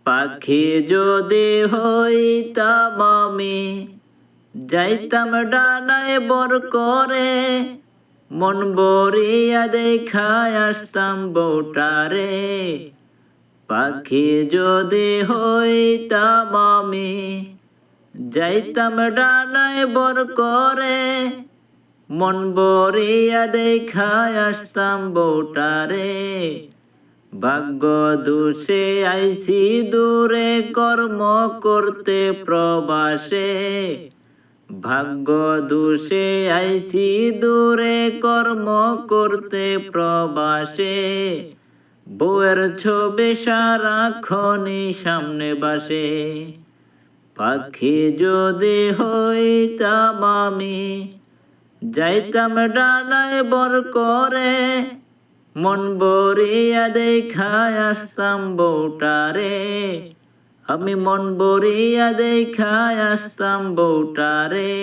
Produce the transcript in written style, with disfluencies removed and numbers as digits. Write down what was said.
পাখি যদি হইতাম আমি, যাইতাম ডানায় বর করে, মন বরিয়া দেখায় আসতাম বউটারে। পাখি যদি হইতাম আমি, যাইতাম ডানায় বর করে, মন বরিয়া দেখায় আসতাম বউটারে। ভাগ্য দোষে আইছি দূরে কর্ম করতে প্রবাসে, ভাগ্য দোষে আইছি দূরে কর্ম করতে প্রবাসে। বউয়ের ছবি সারাক্ষণই সামনে বাসে। পাখি যদি হইতাম আমি, যাইতাম ডানায় বর করে, মন বরিয়া দেখায় আসতাম বউটারে। আমি মন বরিয়া দেখায় আসতাম বউটারে।